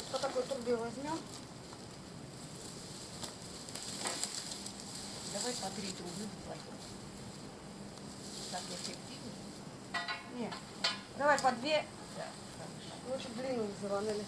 по такой трубе возьмем. Давай по 3 трубы вдвоем. Так эффективнее? Нет. Давай по 2. Да, хорошо. Лучше длинную заваныли.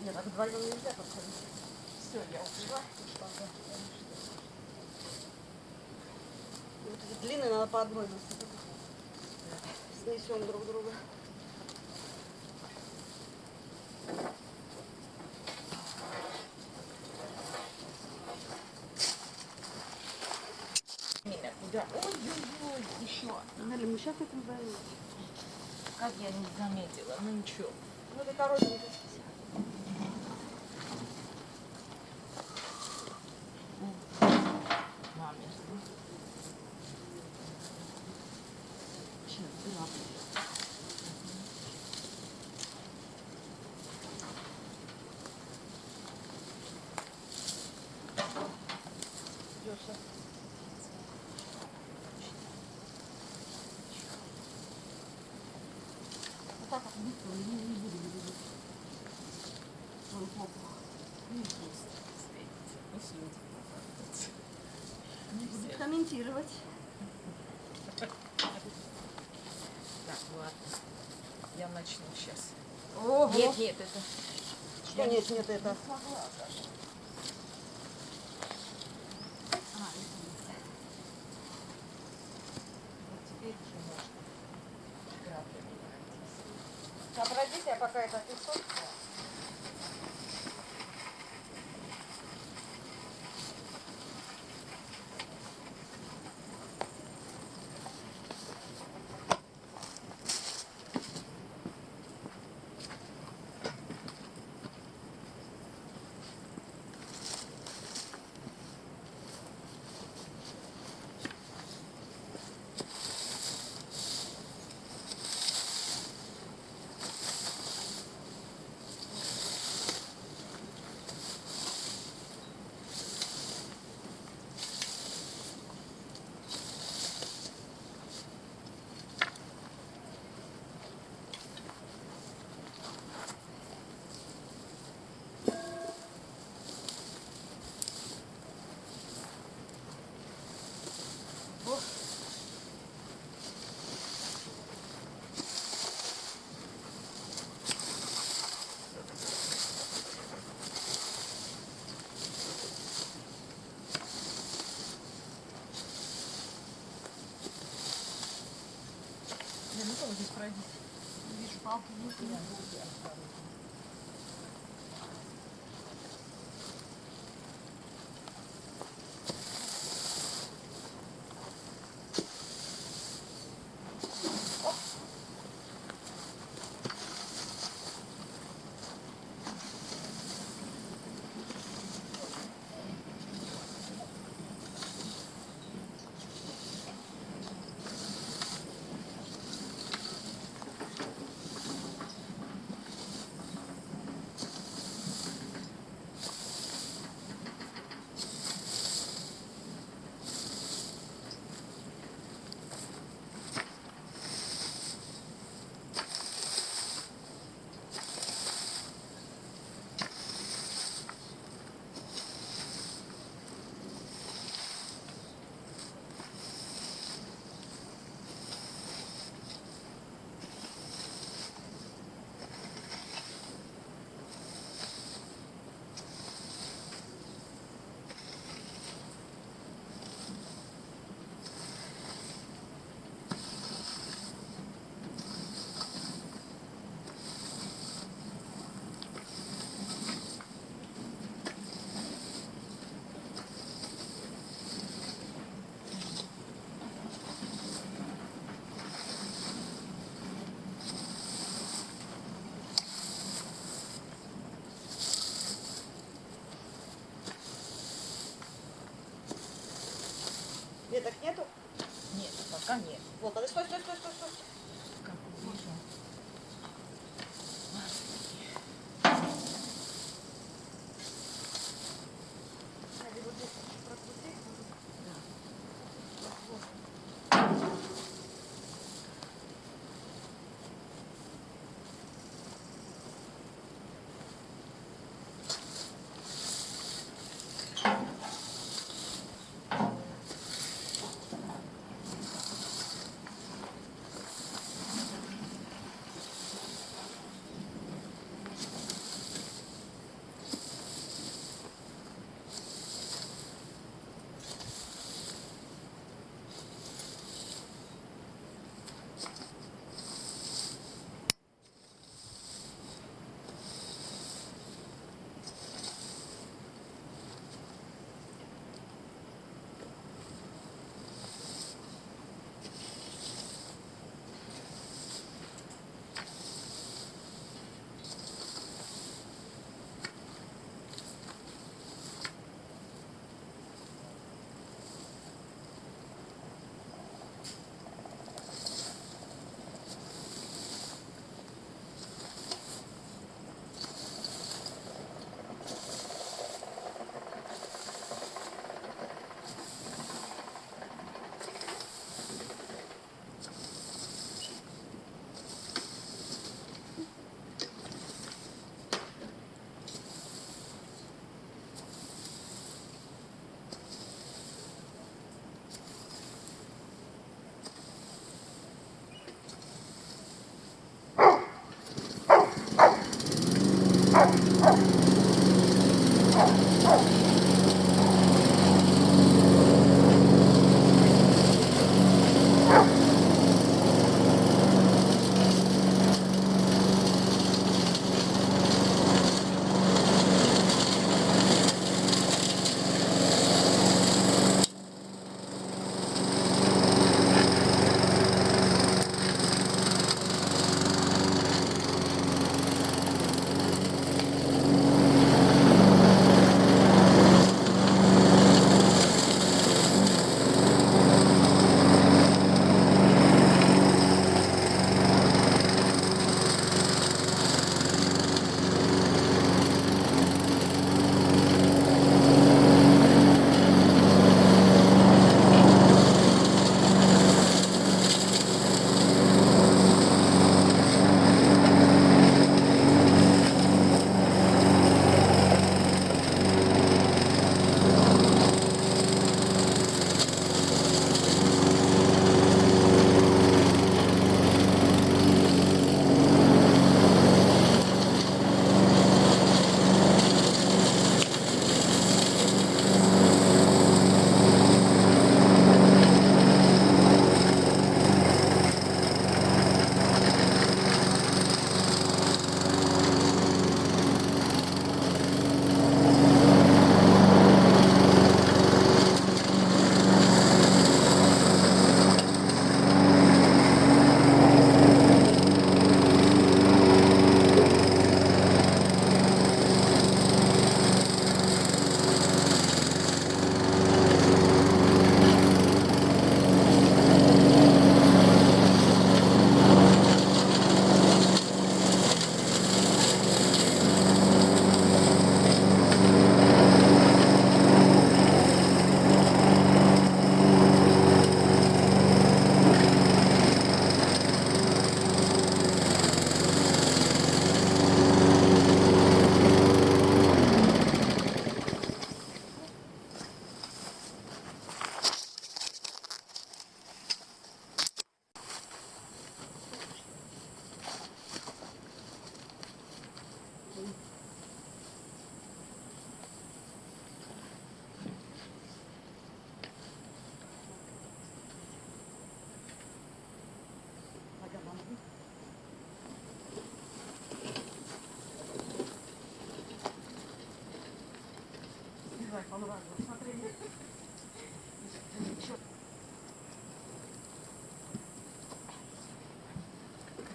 Нет, так вдвоем нельзя подходить. Все, я ушла. Вот эти длинные надо по одной высыпать. Снесем друг друга. Меня куда? Ой-ой-ой, еще. Наля, мы сейчас этим займемся. Как я не заметила, ну ничего. Ну это коротенько. Маме. Сейчас граблю. Леша. Вот так вот быстро не буду видеть свою попу. Не просто стоите. Пусть люди попадут. Не буду комментировать. Так, ладно. Я начну сейчас. Ого. Нет, нет, это... Что нет, нет, это. Смогла даже. Вот теперь уже можно граблями пройтись. Обратите, я пока это отнесу. Я готова здесь пройти. Вижу, палки есть. веток нету? Нет, пока нет. Вот, подожди, стой. Как увижу. Смотри, вот здесь чуть прокрути.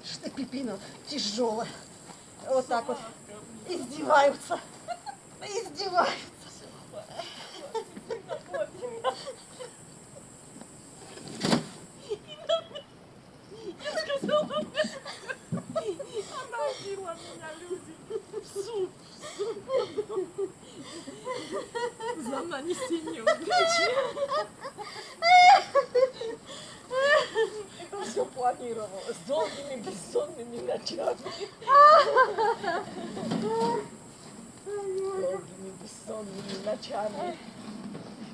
Что пипина тяжелая. Вот так вот издеваются. Издеваются. Она убила меня, люди. Суп. За нанесение увечья. Это все планировалось долгими бессонными ночами. Долгими бессонными ночами.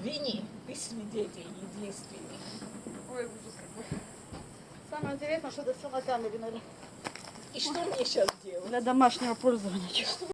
Винни, ты свидетель единственный. Ой, ужас какой. Самое интересное, что это все на камере, наверное. И что мне сейчас делать? Для домашнего пользования.